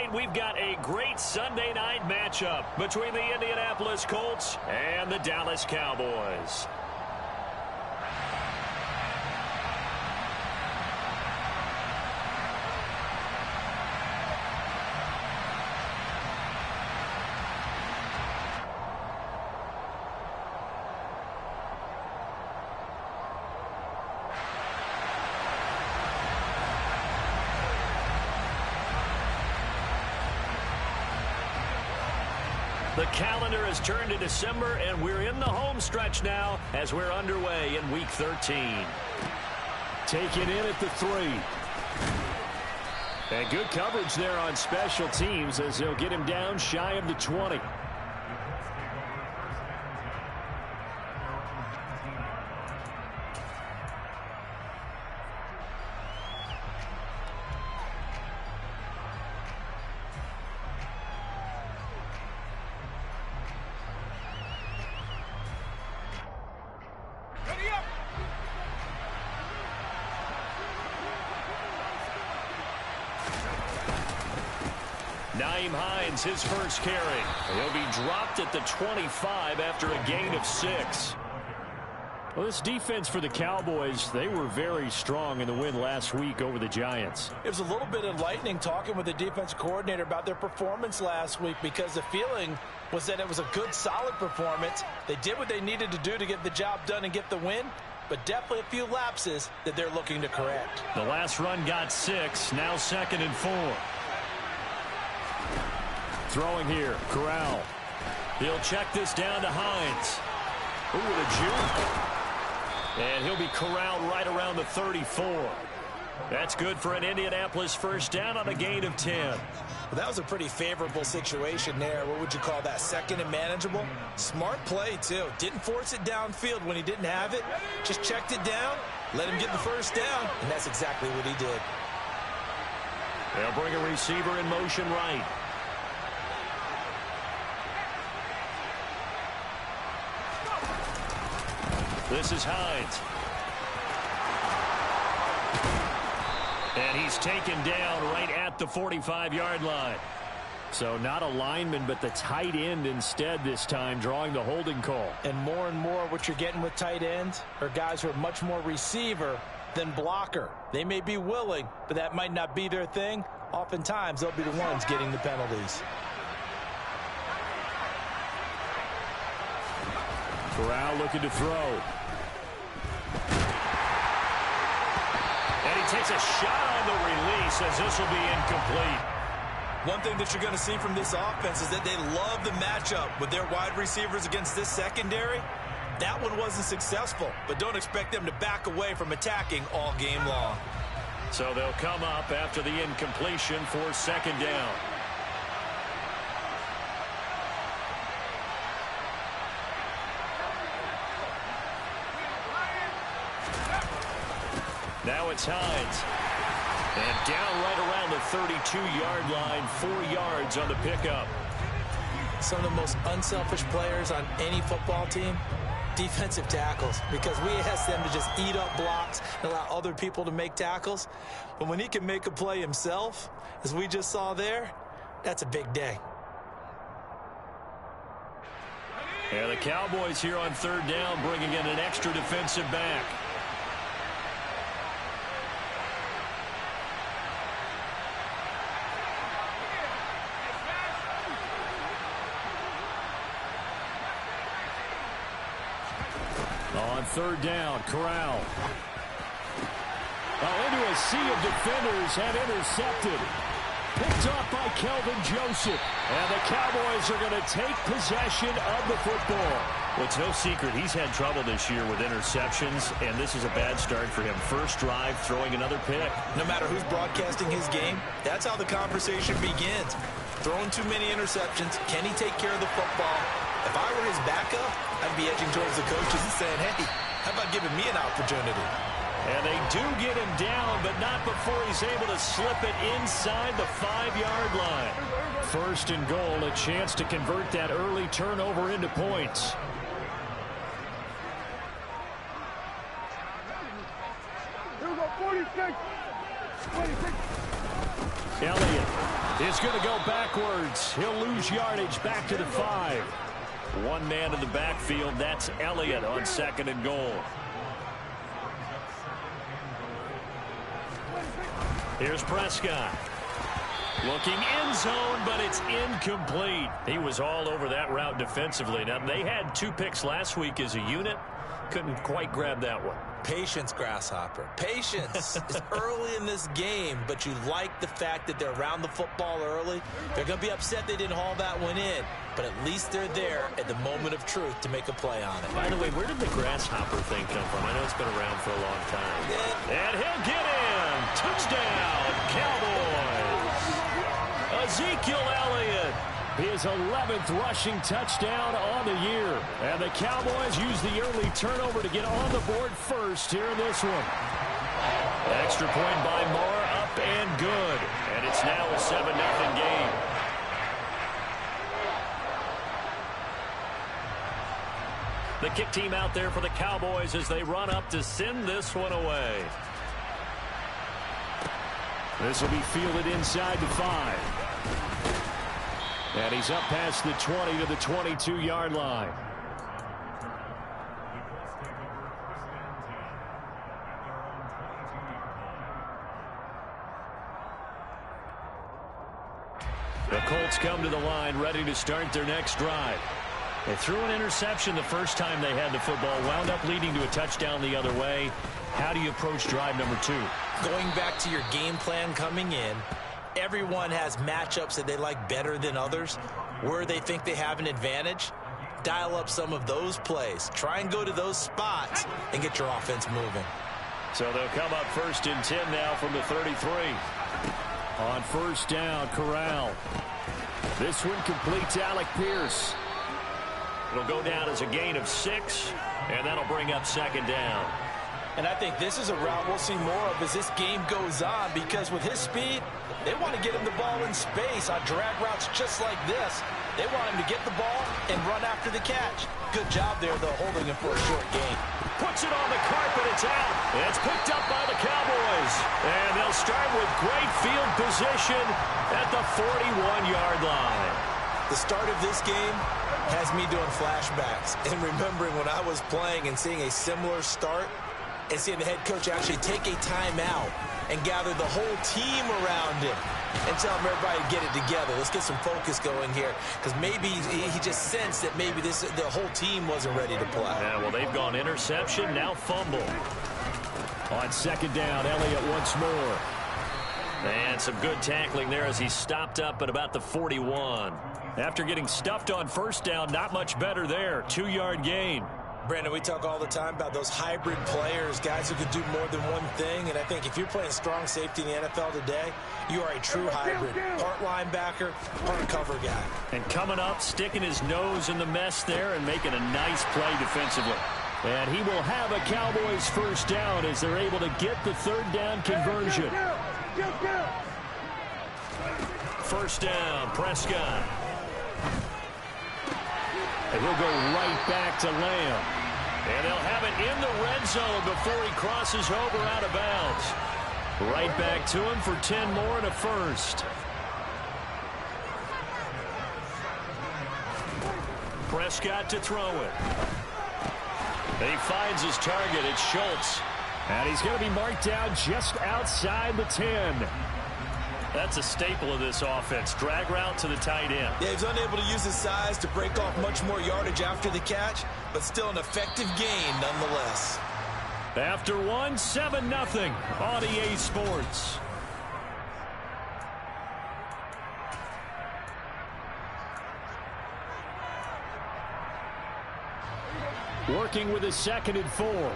tonight we've got a great Sunday night matchup between the Indianapolis Colts and the Dallas Cowboys. The calendar has turned to December, and we're in the home stretch now as we're underway in Week 13. Taken in at the 3. And good coverage there on special teams as they'll get him down shy of the 20. His first carry. He'll be dropped at the 25 after a gain of 6. Well, this defense for the Cowboys, they were very strong in the win last week over the Giants. It was a little bit enlightening talking with the defense coordinator about their performance last week because the feeling was that it was a good, solid performance. They did what they needed to do to get the job done and get the win, but definitely a few lapses that they're looking to correct. The last run got 6, now 2nd and 4. Throwing here, Corral. He'll check this down to Hines. Ooh, with a juke. And he'll be corralled right around the 34. That's good for an Indianapolis first down on a gain of 10. Well, that was a pretty favorable situation there. What would you call that? 2nd and manageable? Smart play, too. Didn't force it downfield when he didn't have it. Just checked it down, let him get the first down, and that's exactly what he did. They'll bring a receiver in motion right. This is Hines. And he's taken down right at the 45-yard line. So not a lineman, but the tight end instead this time, drawing the holding call. And more what you're getting with tight ends are guys who are much more receiver than blocker. They may be willing, but that might not be their thing. Oftentimes, they'll be the ones getting the penalties. Corral looking to throw. And he takes a shot on the release as this will be incomplete. One thing that you're going to see from this offense is that they love the matchup with their wide receivers against this secondary. That one wasn't successful, but don't expect them to back away from attacking all game long. So they'll come up after the incompletion for 2nd down. Now it's Hines. And down right around the 32-yard line, 4 yards on the pickup. Some of the most unselfish players on any football team, defensive tackles, because we ask them to just eat up blocks and allow other people to make tackles. But when he can make a play himself, as we just saw there, that's a big day. And the Cowboys here on 3rd down bringing in an extra defensive back. On 3rd down, Corral. Into a sea of defenders and intercepted. Picked off by Kelvin Joseph. And the Cowboys are going to take possession of the football. Well, it's no secret he's had trouble this year with interceptions, and this is a bad start for him. First drive, throwing another pick. No matter who's broadcasting his game, that's how the conversation begins. Throwing too many interceptions. Can he take care of the football? If I were his backup, I'd be edging towards the coaches and saying, hey, how about giving me an opportunity? And they do get him down, but not before he's able to slip it inside the 5-yard line. 1st and goal, a chance to convert that early turnover into points. Elliott is is going to go backwards. He'll lose yardage back to the 5. One man in the backfield. That's Elliott on 2nd and goal. Here's Prescott. Looking end zone, but it's incomplete. He was all over that route defensively. Now, they had 2 picks last week as a unit. Couldn't quite grab that one. Patience, Grasshopper. Patience. It's early in this game, but you like the fact that they're around the football early. They're going to be upset they didn't haul that one in, but at least they're there at the moment of truth to make a play on it. By the way, where did the Grasshopper thing come from? I know it's been around for a long time. And he'll get in. Touchdown, Cowboys. Ezekiel Elliott. His 11th rushing touchdown on the year. And the Cowboys use the early turnover to get on the board first here in this one. Extra point by Moore, up and good. And it's now a 7-0 game. The kick team out there for the Cowboys as they run up to send this one away. This will be fielded inside the 5. And he's up past the 20 to the 22-yard line. The Colts come to the line ready to start their next drive. They threw an interception the first time they had the football, wound up leading to a touchdown the other way. How do you approach drive number 2? Going back to your game plan coming in, everyone has matchups that they like better than others. Where they think they have an advantage, dial up some of those plays. Try and go to those spots and get your offense moving. So they'll come up 1st and 10 now from the 33. On 1st down, Corral. This one complete to Alec Pierce. It'll go down as a gain of 6, and that'll bring up 2nd down. And I think this is a route we'll see more of as this game goes on, because with his speed, they want to get him the ball in space on drag routes just like this. They want him to get the ball and run after the catch. Good job there, though, holding him for a short gain. Puts it on the carpet. It's out. It's picked up by the Cowboys. And they'll start with great field position at the 41-yard line. The start of this game has me doing flashbacks and remembering when I was playing and seeing a similar start and seeing the head coach actually take a timeout and gather the whole team around him and tell him everybody to get it together. Let's get some focus going here, because maybe he just sensed that maybe the whole team wasn't ready to play. Yeah, well, they've gone interception, now fumble. On 2nd down, Elliott once more. And some good tackling there as he stopped up at about the 41. After getting stuffed on 1st down, not much better there. 2-yard gain. Brandon, we talk all the time about those hybrid players, guys who can do more than one thing. And I think if you're playing strong safety in the NFL today, you are a true hybrid. Part linebacker, part cover guy. And coming up, sticking his nose in the mess there and making a nice play defensively. And he will have a Cowboys 1st down as they're able to get the 3rd down conversion. 1st down, Prescott. And he'll go right back to Lamb. And they'll have it in the red zone before he crosses over out of bounds. Right back to him for 10 more and a 1st. Prescott to throw it. And he finds his target. It's Schultz. And he's going to be marked down just outside the 10. That's a staple of this offense. Drag route to the tight end. Yeah, he's unable to use his size to break off much more yardage after the catch, but still an effective gain nonetheless. After 1, 7-0 on EA Sports. Working with his 2nd and 4.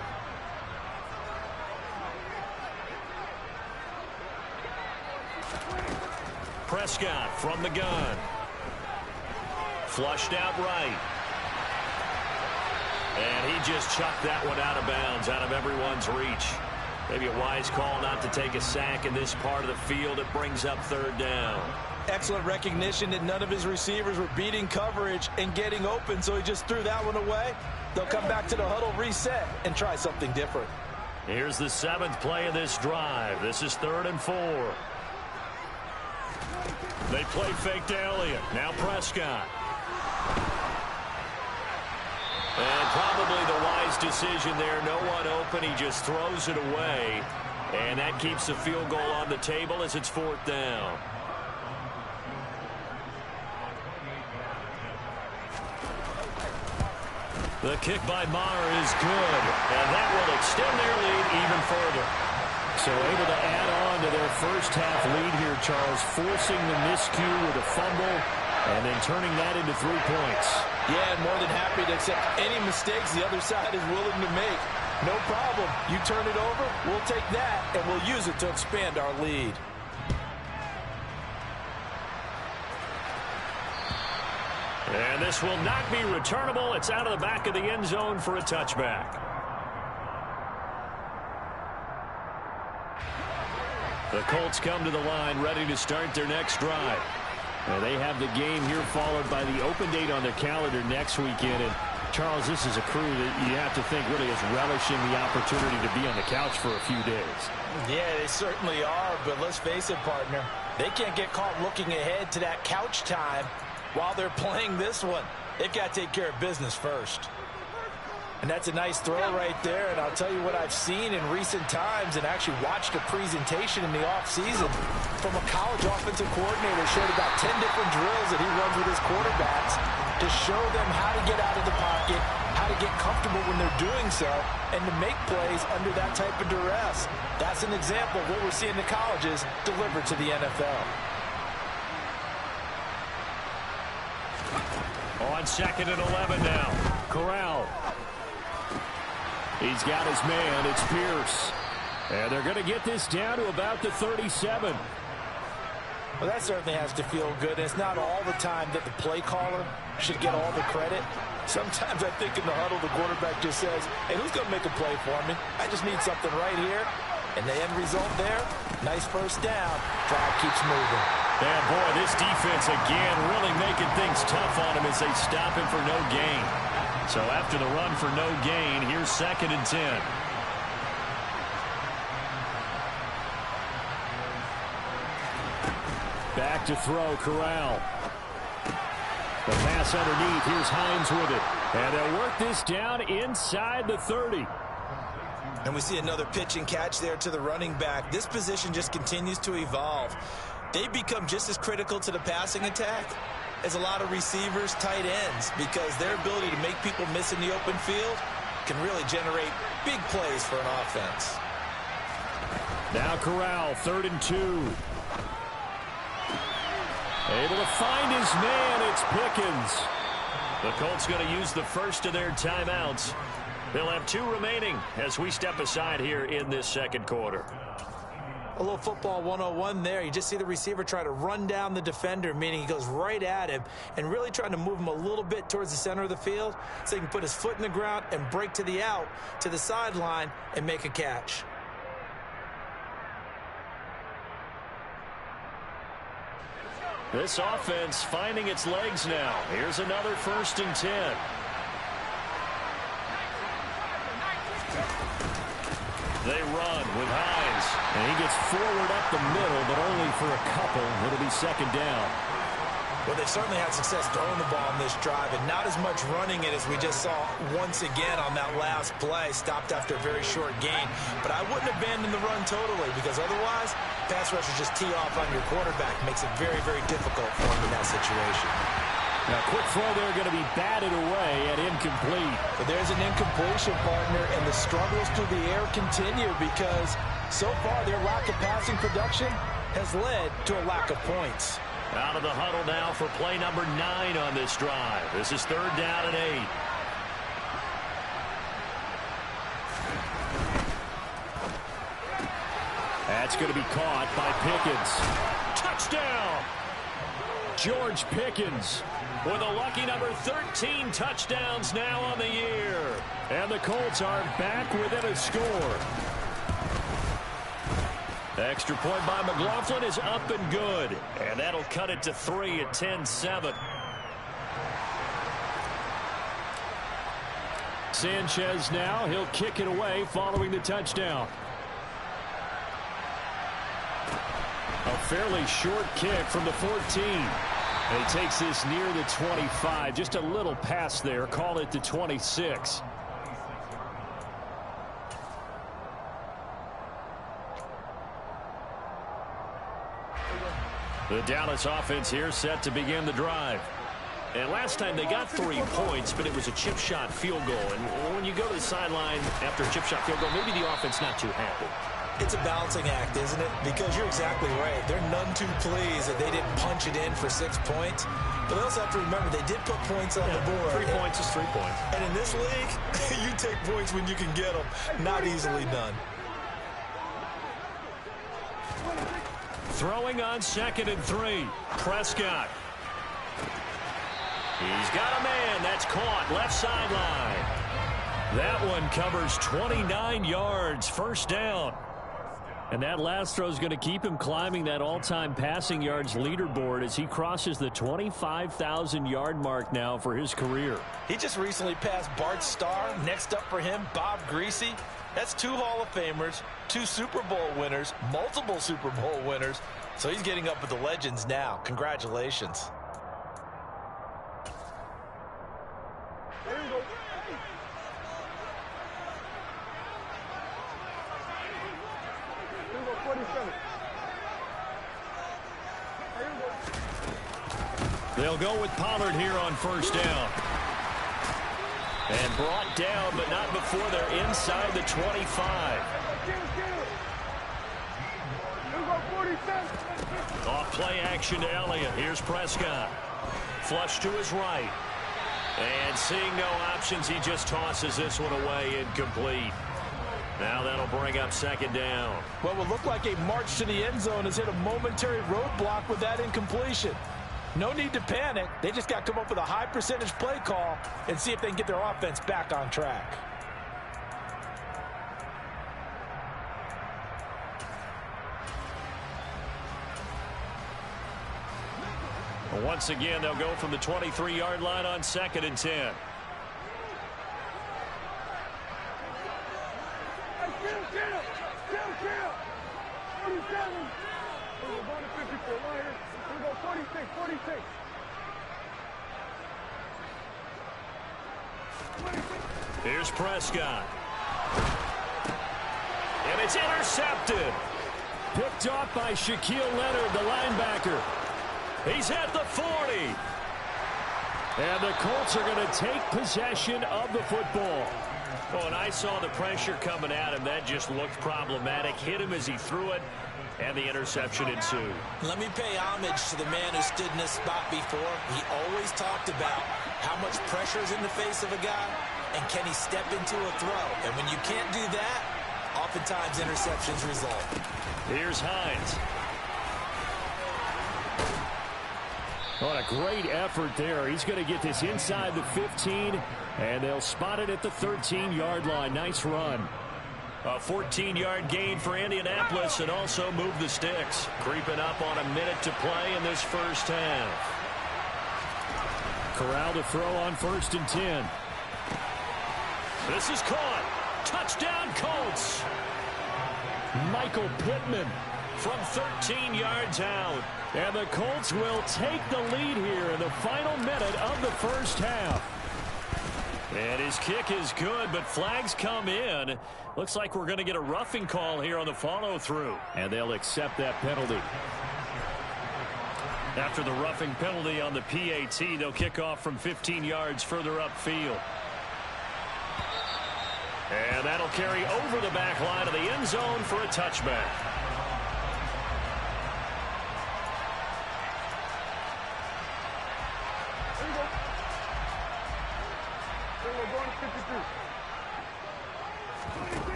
Prescott from the gun. Flushed out right. And he just chucked that one out of bounds, out of everyone's reach. Maybe a wise call not to take a sack in this part of the field. It brings up 3rd down. Excellent recognition that none of his receivers were beating coverage and getting open, so he just threw that one away. They'll come back to the huddle, reset, and try something different. Here's the 7th play of this drive. This is 3rd and 4. They play fake to Elliott. Now Prescott. And probably the wise decision there. No one open. He just throws it away. And that keeps the field goal on the table as it's 4th down. The kick by Maher is good, and that will extend their lead even further. So able to add on to their first half lead here, Charles, forcing the miscue with a fumble and then turning that into 3 points. Yeah, and more than happy to accept any mistakes the other side is willing to make. No problem. You turn it over, we'll take that, and we'll use it to expand our lead. And this will not be returnable. It's out of the back of the end zone for a touchback. The Colts come to the line ready to start their next drive. And they have the game here followed by the open date on their calendar next weekend. And Charles, this is a crew that you have to think really is relishing the opportunity to be on the couch for a few days. Yeah, they certainly are, but let's face it, partner. They can't get caught looking ahead to that couch time while they're playing this one. They've got to take care of business first. And that's a nice throw right there, and I'll tell you what I've seen in recent times and actually watched a presentation in the offseason from a college offensive coordinator. Showed about 10 different drills that he runs with his quarterbacks to show them how to get out of the pocket, how to get comfortable when they're doing so, and to make plays under that type of duress. That's an example of what we're seeing in the colleges delivered to the NFL. On 2nd and 11 now. Corral. He's got his man. It's Pierce. And they're going to get this down to about the 37. Well, that certainly has to feel good. It's not all the time that the play caller should get all the credit. Sometimes I think in the huddle, the quarterback just says, hey, who's going to make a play for me? I just need something right here. And the end result there, nice first down. Drive keeps moving. And boy, this defense again really making things tough on him as they stop him for no gain. So after the run for no gain, here's 2nd and 10. Back to throw, Corral. The pass underneath. Here's Hines with it. And they'll work this down inside the 30. And we see another pitch and catch there to the running back. This position just continues to evolve. They become just as critical to the passing attack as a lot of receivers, tight ends, because their ability to make people miss in the open field can really generate big plays for an offense. Now Corral, 3rd and 2. Able to find his man. It's Pickens. The Colts going to use the first of their timeouts. They'll have 2 remaining as we step aside here in this 2nd quarter. A little football 101 there. You just see the receiver try to run down the defender, meaning he goes right at him and really trying to move him a little bit towards the center of the field so he can put his foot in the ground and break to the out, to the sideline, and make a catch. This offense finding its legs now. Here's another 1st and 10. They run with Hines. And he gets forward up the middle, but only for a couple. It'll be 2nd down. Well, they certainly had success throwing the ball on this drive, and not as much running it as we just saw once again on that last play. Stopped after a very short gain. But I wouldn't abandon the run totally, because otherwise, pass rushers just tee off on your quarterback. Makes it very, very difficult for him in that situation. Now, quick throw there going to be batted away and incomplete. But there's an incompletion, partner, and the struggles through the air continue because so far their lack of passing production has led to a lack of points. Out of the huddle now for play number 9 on this drive. This is 3rd down and 8. That's going to be caught by Pickens. Touchdown! George Pickens with a lucky number 13 touchdowns now on the year. And the Colts are back within a score. The extra point by McLaughlin is up and good. And that'll cut it to 3 at 10-7. Sanchez now. He'll kick it away following the touchdown. A fairly short kick from the 14. And he takes this near the 25. Just a little pass there. Call it the 26. The Dallas offense here set to begin the drive. And last time they got 3 points, but it was a chip shot field goal. And when you go to the sideline after a chip shot field goal, maybe the offense not too happy. It's a balancing act, isn't it? Because you're exactly right. They're none too pleased that they didn't punch it in for 6 points. But they also have to remember they did put points on the board. 3 points is 3 points. And in this league, you take points when you can get them. Not easily done. Throwing on 2nd and 3. Prescott. He's got a man. That's caught. Left sideline. That one covers 29 yards. First down. And that last throw is going to keep him climbing that all-time passing yards leaderboard as he crosses the 25,000-yard mark now for his career. He just recently passed Bart Starr. Next up for him, Bob Greasy. That's 2 Hall of Famers, 2 Super Bowl winners, multiple Super Bowl winners. So he's getting up with the legends now. Congratulations. They'll go with Pollard here on first down. And brought down, but not before they're inside the 25. Off play action to Elliott. Here's Prescott. Flush to his right. And seeing no options, he just tosses this one away, incomplete. Now that'll bring up 2nd down. What will look like a march to the end zone has hit a momentary roadblock with that incompletion. No need to panic. They just got to come up with a high percentage play call and see if they can get their offense back on track. Once again, they'll go from the 23-yard line on 2nd and 10. Here's Prescott. And it's intercepted. Picked off by Shaquille Leonard, the linebacker. He's at the 40. And the Colts are going to take possession of the football. Oh, and I saw the pressure coming at him. That just looked problematic. Hit him as he threw it, and the interception ensued. Let me pay homage to the man who stood in this spot before. He always talked about how much pressure is in the face of a guy, and can he step into a throw. And when you can't do that, oftentimes interceptions result. Here's Hines. What a great effort there. He's going to get this inside the 15, and they'll spot it at the 13-yard line. Nice run. A 14-yard gain for Indianapolis and also move the sticks. Creeping up on a minute to play in this first half. Corral to throw on 1st and 10. This is caught. Touchdown Colts. Michael Pittman from 13 yards out. And the Colts will take the lead here in the final minute of the first half. And his kick is good, but flags come in. Looks like we're going to get a roughing call here on the follow-through. And they'll accept that penalty. After the roughing penalty on the PAT, they'll kick off from 15 yards further upfield. And that'll carry over the back line of the end zone for a touchback.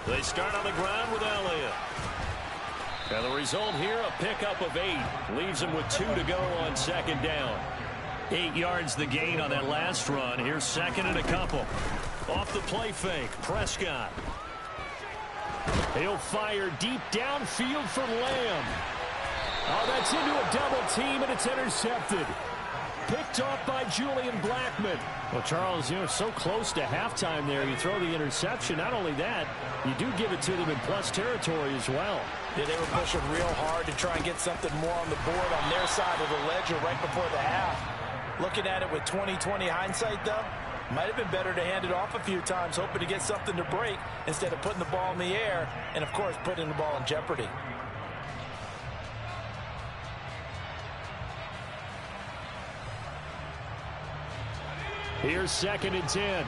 They start on the ground with Elliott. And the result here, a pickup of 8. Leaves him with 2 to go on 2nd down. 8 yards the gain on that last run. Here's 2nd and a couple. Off the play fake, Prescott. He'll fire deep downfield for Lamb. Oh, that's into a double team, and it's intercepted. picked off by Julian Blackmon. Well, Charles, so close to halftime there. You throw the interception. Not only that, you do give it to them in plus territory as well. Yeah, they were pushing real hard to try and get something more on the board on their side of the ledger right before the half. Looking at it with 20/20 hindsight, though, might have been better to hand it off a few times, hoping to get something to break instead of putting the ball in the air and, of course, putting the ball in jeopardy. Here's 2nd and 10.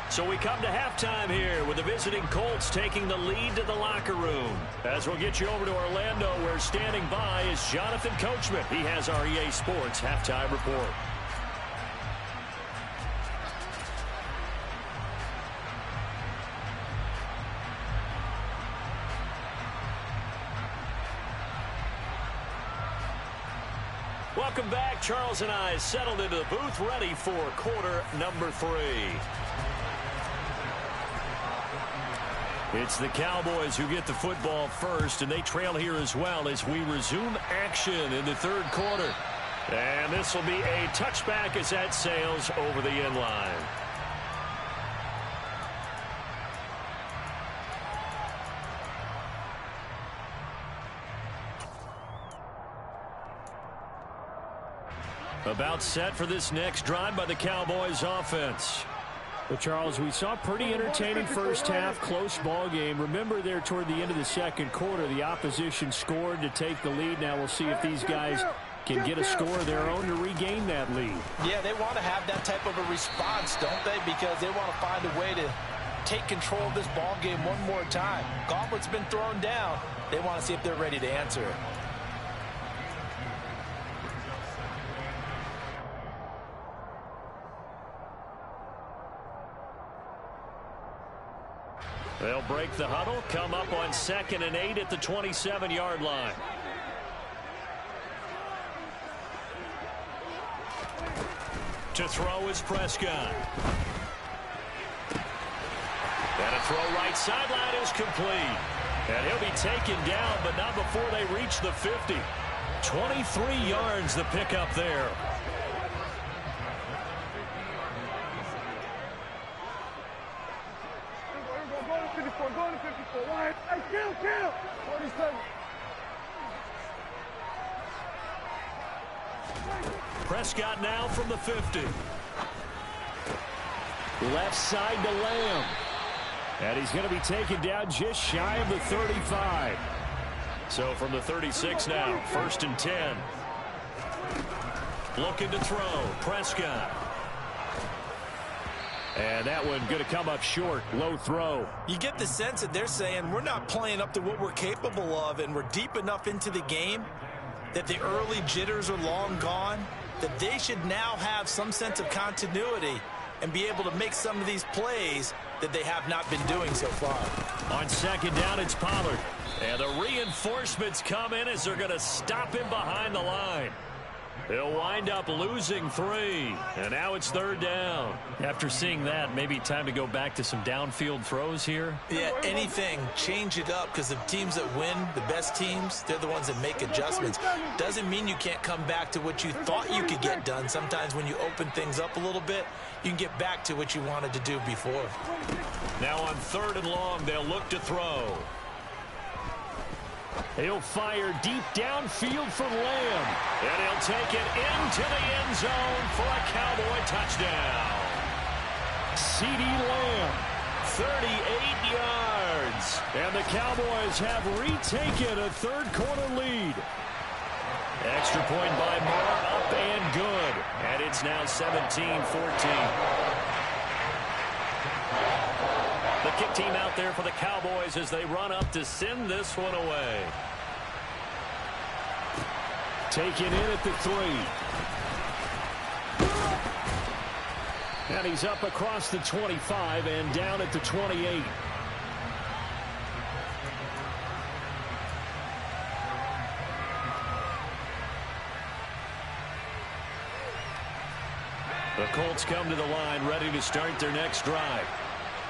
So we come to halftime here with the visiting Colts taking the lead to the locker room. As we'll get you over to Orlando, where standing by is Jonathan Coachman. He has our EA Sports halftime report. Welcome back. Charles and I settled into the booth, ready for quarter number 3. It's the Cowboys who get the football first, and they trail here as well as we resume action in the 3rd quarter. And this will be a touchback as that sails over the end line. About set for this next drive by the Cowboys offense. But, Charles, we saw pretty entertaining first half, close ball game. Remember there toward the end of the 2nd quarter, the opposition scored to take the lead. Now we'll see if these guys can get a score of their own to regain that lead. Yeah, they want to have that type of a response, don't they? Because they want to find a way to take control of this ball game one more time. Gauntlet's been thrown down. They want to see if they're ready to answer it. They'll break the huddle, come up on 2nd and 8 at the 27-yard line. To throw is Prescott. And a throw right sideline is complete. And he'll be taken down, but not before they reach the 50. 23 yards the pickup there. Prescott now from the 50. Left side to Lamb. And he's going to be taken down just shy of the 35. So from the 36 now, 1st and 10. Looking to throw, Prescott. And that one going to come up short, low throw. You get the sense that they're saying we're not playing up to what we're capable of, and we're deep enough into the game that the early jitters are long gone, that they should now have some sense of continuity and be able to make some of these plays that they have not been doing so far. On 2nd down, it's Pollard. And the reinforcements come in as they're going to stop him behind the line. He'll wind up losing 3. And now it's 3rd down. After seeing that, maybe time to go back to some downfield throws here. Yeah, anything. Change it up, because the teams that win, the best teams, they're the ones that make adjustments. Doesn't mean you can't come back to what you thought you could get done. Sometimes when you open things up a little bit, you can get back to what you wanted to do before. Now on 3rd and long, they'll look to throw. He'll fire deep downfield from Lamb. And he'll take it into the end zone for a Cowboy touchdown. CeeDee Lamb, 38 yards. And the Cowboys have retaken a 3rd quarter lead. Extra point by Moore, up and good. And it's now 17-14. The kick team out there for the Cowboys as they run up to send this one away. Taken in at the 3. And he's up across the 25 and down at the 28. The Colts come to the line ready to start their next drive.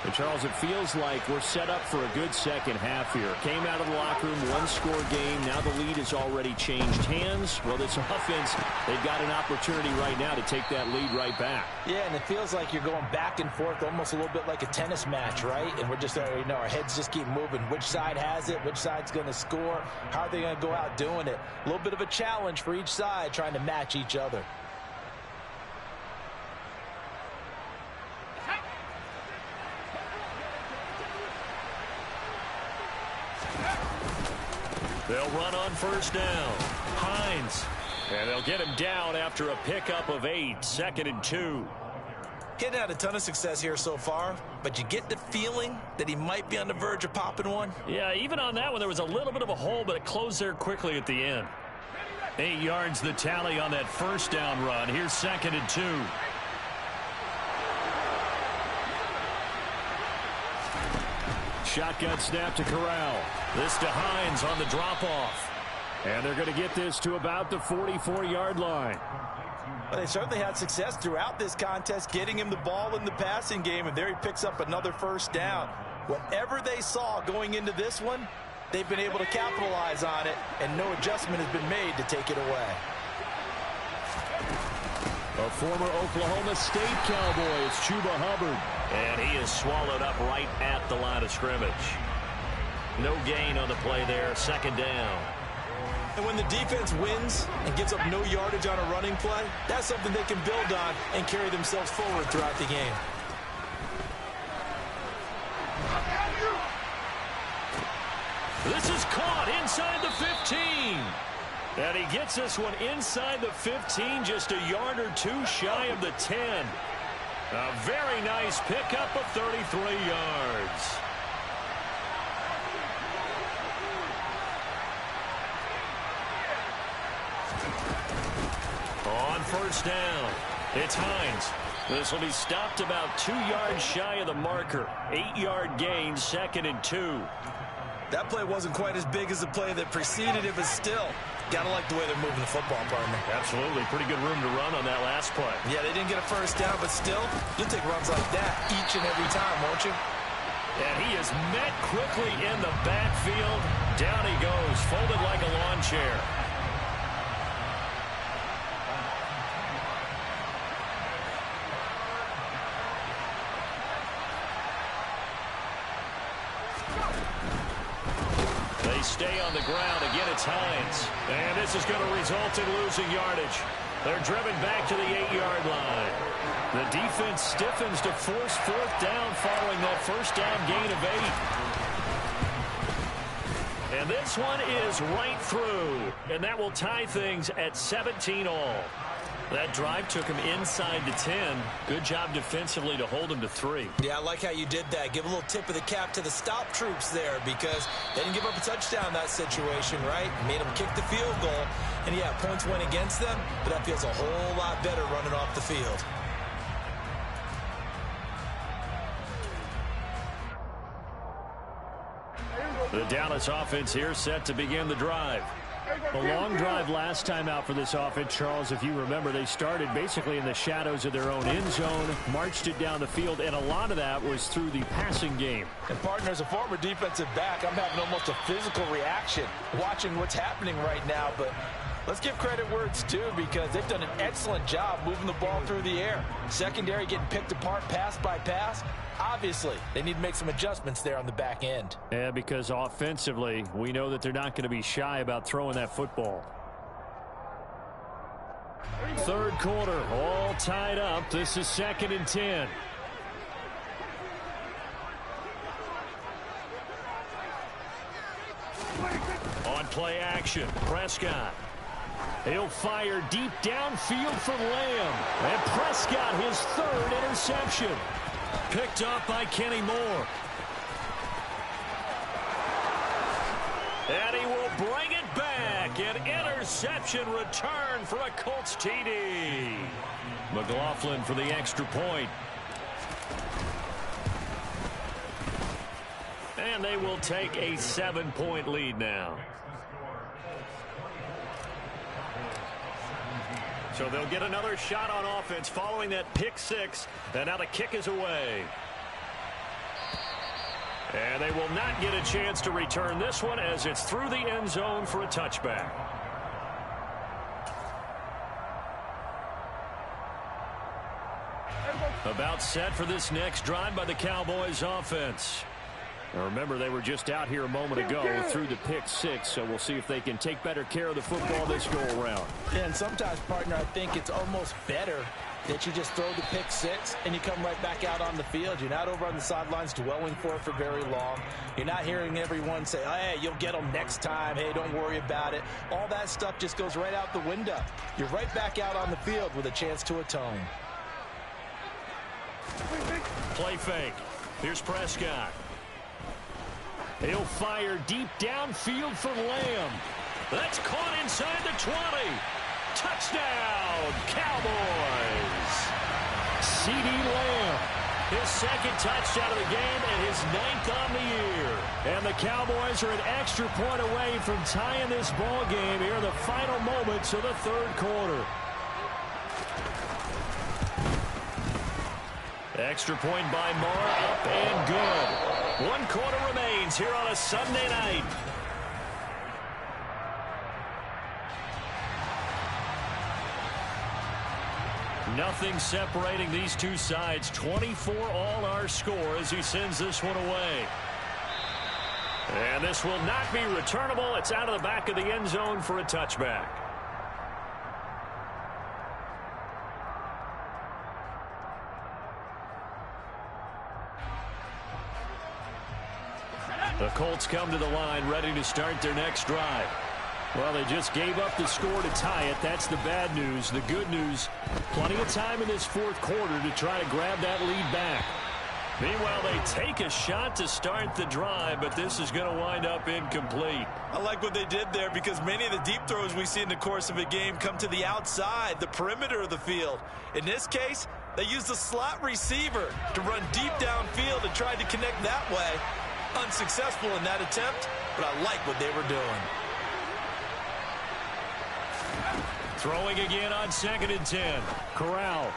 And Charles, it feels like we're set up for a good second half here. Came out of the locker room, one-score game. Now the lead has already changed hands. Well, this offense, they've got an opportunity right now to take that lead right back. Yeah, and it feels like you're going back and forth almost a little bit like a tennis match, right? And we're just, our heads just keep moving. Which side has it? Which side's going to score? How are they going to go out doing it? A little bit of a challenge for each side trying to match each other. They'll run on first down. Hines. And they'll get him down after a pickup of 8. 2nd and 2. He hadn't had a ton of success here so far, but you get the feeling that he might be on the verge of popping one. Yeah, even on that one, there was a little bit of a hole, but it closed there quickly at the end. 8 yards the tally on that first down run. Here's 2nd and 2. Shotgun snap to Corral. This to Hines on the drop-off. And they're going to get this to about the 44-yard line. Well, they certainly had success throughout this contest, getting him the ball in the passing game, and there he picks up another first down. Whatever they saw going into this one, they've been able to capitalize on it, and no adjustment has been made to take it away. A former Oklahoma State Cowboy is Chuba Hubbard. And he is swallowed up right at the line of scrimmage. No gain on the play there. 2nd down. And when the defense wins and gives up no yardage on a running play, that's something they can build on and carry themselves forward throughout the game. This is caught inside the 15. And he gets this one inside the 15, just a yard or two shy of the 10. A very nice pickup of 33 yards. On first down, it's Hines. This will be stopped about 2 yards shy of the marker. 8-yard gain, 2nd and 2. That play wasn't quite as big as the play that preceded it, but still, gotta like the way they're moving the football, partner. Absolutely. Pretty good room to run on that last play. Yeah, they didn't get a first down, but still, you'll take runs like that each and every time, won't you? And he is met quickly in the backfield. Down he goes, folded like a lawn chair. They stay on the ground. Again, it's Hines. And this is going to result in losing yardage. They're driven back to the 8-yard line. The defense stiffens to force 4th down following that first down gain of 8. And this one is right through. And that will tie things at 17 all. That drive took him inside the 10. Good job defensively to hold him to 3. Yeah, I like how you did that. Give a little tip of the cap to the stop troops there because they didn't give up a touchdown in that situation, right? Made them kick the field goal. And, yeah, points went against them, but that feels a whole lot better running off the field. The Dallas offense here set to begin the drive. A long drive last time out for this offense, Charles. If you remember, they started basically in the shadows of their own end zone, marched it down the field, and a lot of that was through the passing game. And, partner, as a former defensive back, I'm having almost a physical reaction watching what's happening right now. But let's give credit where it's due because they've done an excellent job moving the ball through the air. Secondary getting picked apart pass by pass. Obviously, they need to make some adjustments there on the back end. Yeah, because offensively, we know that they're not going to be shy about throwing that football. 3rd quarter, all tied up. This is 2nd and 10. On play action, Prescott. He'll fire deep downfield for Lamb. And Prescott, his 3rd interception. Picked up by Kenny Moore. And he will bring it back. An interception return for a Colts TD. McLaughlin for the extra point. And they will take a 7-point lead now. So they'll get another shot on offense following that pick six. And now the kick is away. And they will not get a chance to return this one as it's through the end zone for a touchback. About set for this next drive by the Cowboys offense. Now remember, they were just out here a moment ago through the pick six, so we'll see if they can take better care of the football this go around. And sometimes, partner, I think it's almost better that you just throw the pick six and you come right back out on the field. You're not over on the sidelines dwelling for it for very long. You're not hearing everyone say, hey, you'll get them next time. Hey, don't worry about it. All that stuff just goes right out the window. You're right back out on the field with a chance to atone. Play fake. Here's Prescott. He'll fire deep downfield for Lamb. That's caught inside the 20. Touchdown, Cowboys. C.D. Lamb, his second touchdown of the game and his 9th on the year. And the Cowboys are an extra point away from tying this ball game here in the final moments of the third quarter. Extra point by Moore, up and good. 1 quarter remains here on a Sunday night. Nothing separating these two sides. 24 all our score as he sends this one away. And this will not be returnable. It's out of the back of the end zone for a touchback. The Colts come to the line ready to start their next drive. Well, they just gave up the score to tie it. That's the bad news. The good news, plenty of time in this fourth quarter to try to grab that lead back. Meanwhile, they take a shot to start the drive, but this is going to wind up incomplete. I like what they did there because many of the deep throws we see in the course of a game come to the outside, the perimeter of the field. In this case, they used the slot receiver to run deep downfield and tried to connect that way. Unsuccessful in that attempt, but I like what they were doing. Throwing again on 2nd and 10. Corral.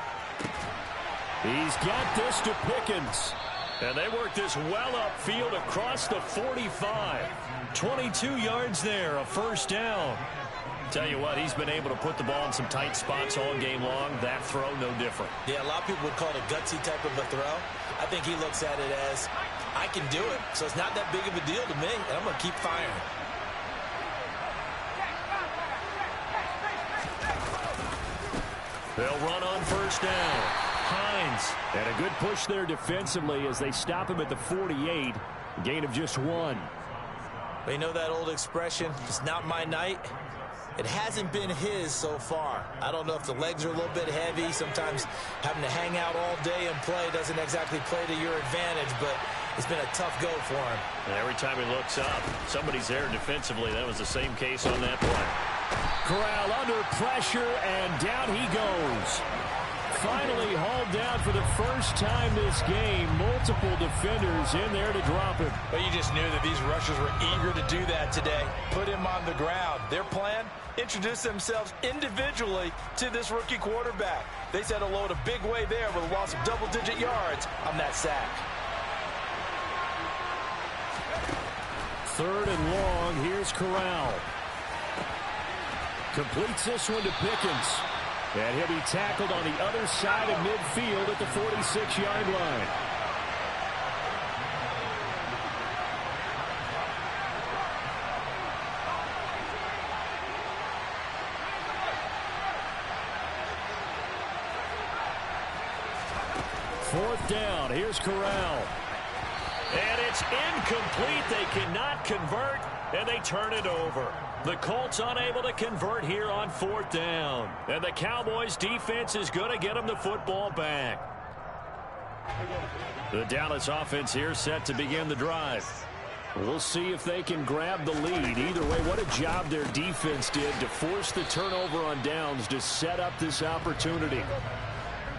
He's got this to Pickens. And they work this well upfield across the 45. 22 yards there, a first down. Tell you what, he's been able to put the ball in some tight spots all game long. That throw, no different. Yeah, a lot of people would call it a gutsy type of a throw. I think he looks at it as, I can do it, so it's not that big of a deal to me, and I'm going to keep firing. They'll run on first down. Hines. And a good push there defensively as they stop him at the 48. Gain of just 1. But you know that old expression, it's not my night? It hasn't been his so far. I don't know if the legs are a little bit heavy. Sometimes having to hang out all day and play doesn't exactly play to your advantage, but it's been a tough go for him. And every time he looks up, somebody's there defensively. That was the same case on that play. Corral under pressure, and down he goes. Finally hauled down for the first time this game. Multiple defenders in there to drop him. But you just knew that these rushers were eager to do that today. Put him on the ground. Their plan, introduce themselves individually to this rookie quarterback. They said hello in a big way there with a loss of double-digit yards on that sack. 3rd and long. Here's Corral. Completes this one to Pickens. And he'll be tackled on the other side of midfield at the 46-yard line. Fourth down. Here's Corral. And it's incomplete. They cannot convert, and they turn it over. The Colts unable to convert here on 4th down. And the Cowboys defense is going to get them the football back. The Dallas offense here set to begin the drive. We'll see if they can grab the lead. Either way, what a job their defense did to force the turnover on downs to set up this opportunity.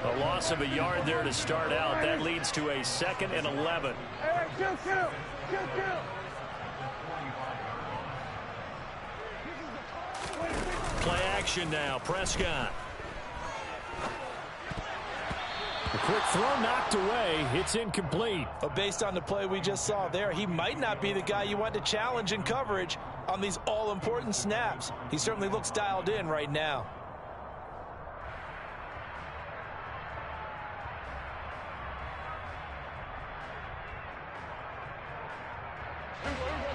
A loss of a yard there to start out. That leads to a 2nd and 11. Play action now. Prescott. A quick throw knocked away. It's incomplete. But based on the play we just saw there, he might not be the guy you want to challenge in coverage on these all-important snaps. He certainly looks dialed in right now.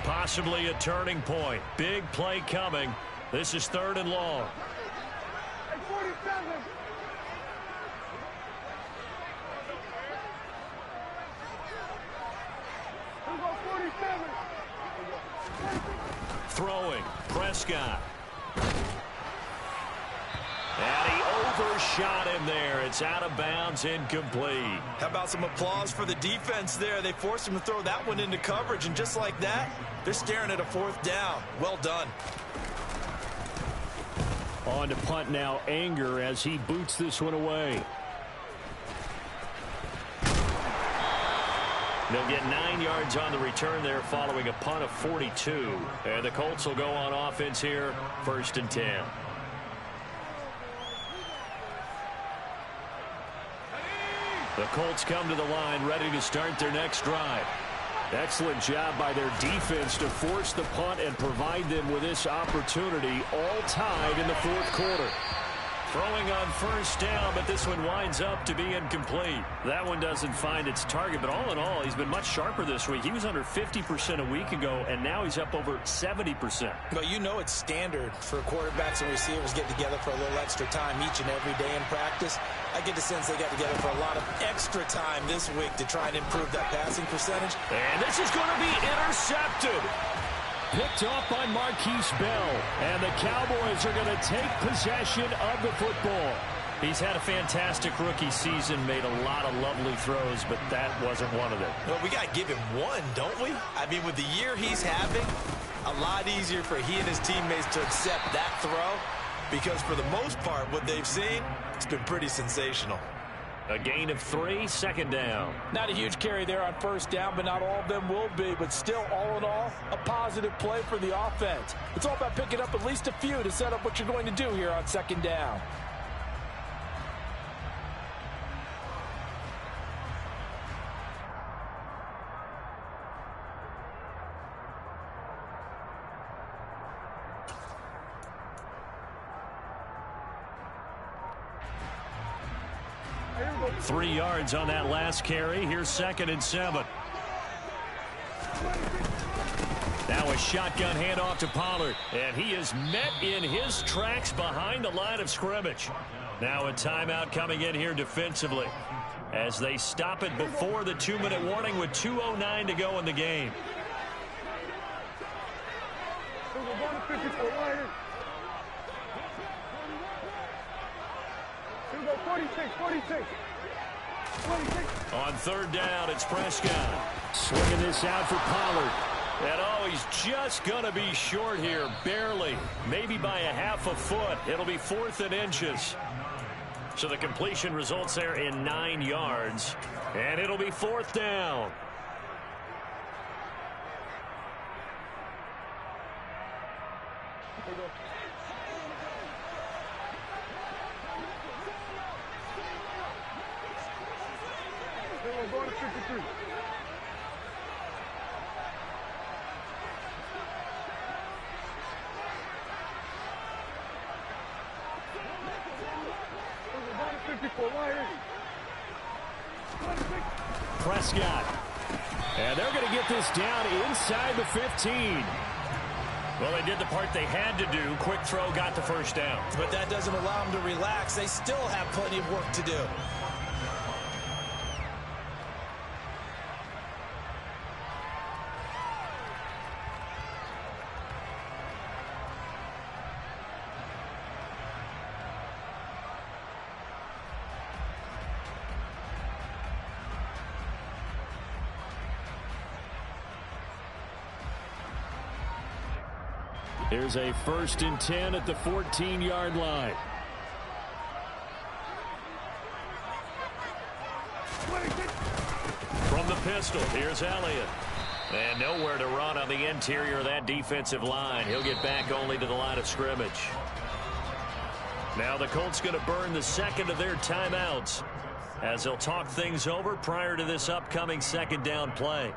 Possibly a turning point. Big play coming. This is 3rd and long. Throwing. Prescott. And he overshot him there. It's out of bounds, incomplete. How about some applause for the defense there? They forced him to throw that one into coverage, and just like that, they're staring at a 4th down. Well done. On to punt now, Anger, as he boots this one away. They'll get 9 yards on the return there following a punt of 42. And the Colts will go on offense here, 1st and 10. The Colts come to the line, ready to start their next drive. Excellent job by their defense to force the punt and provide them with this opportunity, all tied in the 4th quarter. Throwing on 1st down, but this one winds up to be incomplete. That one doesn't find its target, but all in all, he's been much sharper this week. He was under 50% a week ago, and now he's up over 70%. But you know it's standard for quarterbacks and receivers get together for a little extra time each and every day in practice. I get the sense they got together for a lot of extra time this week to try and improve that passing percentage. And this is going to be intercepted. Picked off by Marquise Bell, and the Cowboys are going to take possession of the football. He's had a fantastic rookie season, made a lot of lovely throws, but that wasn't one of them. Well, we got to give him one, don't we? I mean, with the year he's having, a lot easier for he and his teammates to accept that throw, because for the most part, what they've seen, it's been pretty sensational. A gain of 3, 2nd down. Not a huge carry there on 1st down, but not all of them will be. But still, all in all, a positive play for the offense. It's all about picking up at least a few to set up what you're going to do here on 2nd down. Three yards on that last carry. Here's 2nd and 7. Now a shotgun handoff to Pollard. And he is met in his tracks behind the line of scrimmage. Now a timeout coming in here defensively, as they stop it before the 2-minute warning with 2:09 to go in the game. On 3rd down, it's Prescott. Swinging this out for Pollard. And oh, he's just going to be short here, barely, maybe by a half a foot. It'll be 4th and inches. So the completion results there in 9 yards, and it'll be 4th down. Prescott. And they're going to get this down inside the 15. Well, they did the part they had to do. Quick throw got the 1st down. But that doesn't allow them to relax. They still have plenty of work to do. Here's a 1st and 10 at the 14-yard line. From the pistol, here's Elliott. And nowhere to run on the interior of that defensive line. He'll get back only to the line of scrimmage. Now the Colts going to burn the 2nd of their timeouts. as they'll talk things over prior to this upcoming second down play.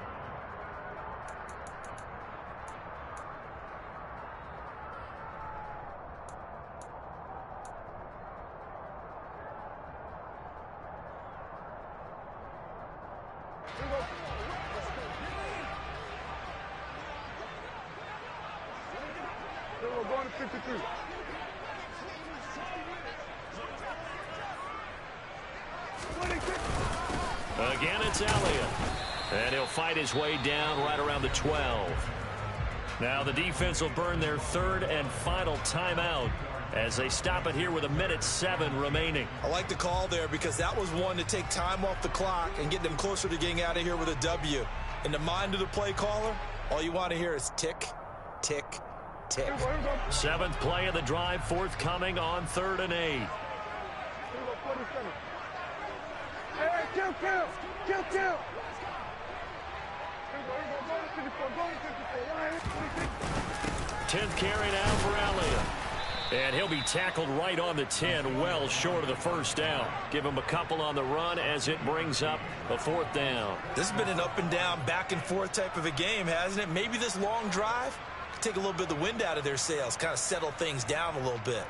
Again, it's Elliott. And he'll fight his way down right around the 12. Now the defense will burn their third and final timeout as they stop it here with 1:07 remaining. I like the call there because that was one to take time off the clock and get them closer to getting out of here with a W. In the mind of the play caller, all you want to hear is tick, tick, tick. 7th play of the drive forthcoming on 3rd and 8. Kill. 10th carry now for Elliott. And he'll be tackled right on the 10, well short of the first down. Give him a couple on the run as it brings up a 4th down. This has been an up and down, back and forth type of a game, hasn't it? Maybe this long drive could take a little bit of the wind out of their sails, kind of settle things down a little bit.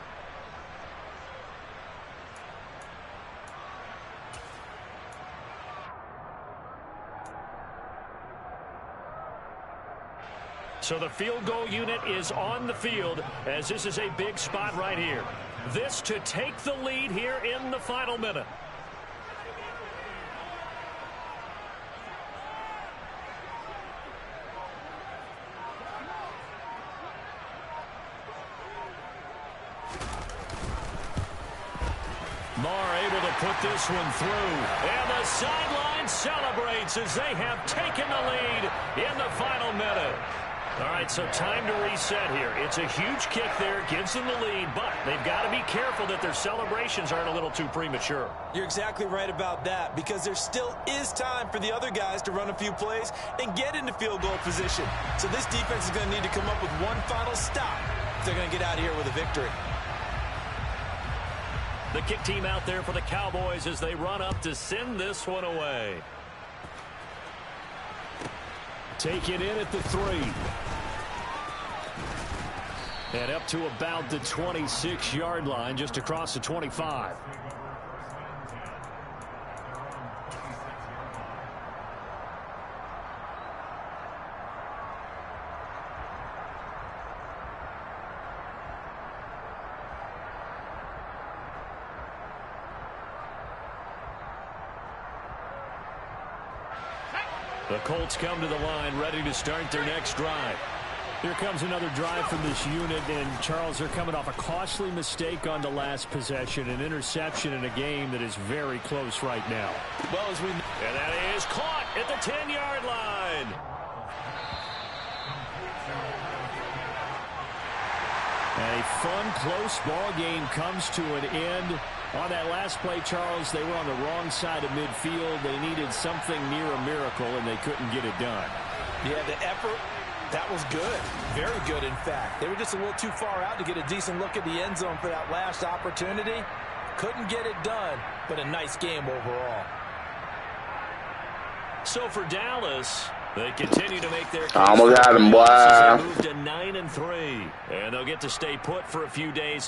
So the field goal unit is on the field as this is a big spot right here. This to take the lead here in the final minute. Marr able to put this one through. And the sideline celebrates as they have taken the lead in the final minute. All right, so time to reset here. It's a huge kick there, gives them the lead, but they've got to be careful that their celebrations aren't a little too premature. You're exactly right about that because there still is time for the other guys to run a few plays and get into field goal position. So this defense is going to need to come up with one final stop if they're going to get out of here with a victory. The kick team out there for the Cowboys as they run up to send this one away. Take it in at the 3. And up to about the 26-yard line, just across the 25. The Colts come to the line, ready to start their next drive. Here comes another drive from this unit, and Charles, they're coming off a costly mistake on the last possession, an interception in a game that is very close right now. Well, and that is caught at the 10-yard line. And a fun, close ball game comes to an end. On that last play, Charles, they were on the wrong side of midfield. They needed something near a miracle, and they couldn't get it done. Yeah, the effort, that was good. Very good, in fact. They were just a little too far out to get a decent look at the end zone for that last opportunity. Couldn't get it done, but a nice game overall. So for Dallas, they continue to make their almost had him, boy. Move to 9-3, and they'll get to stay put for a few days.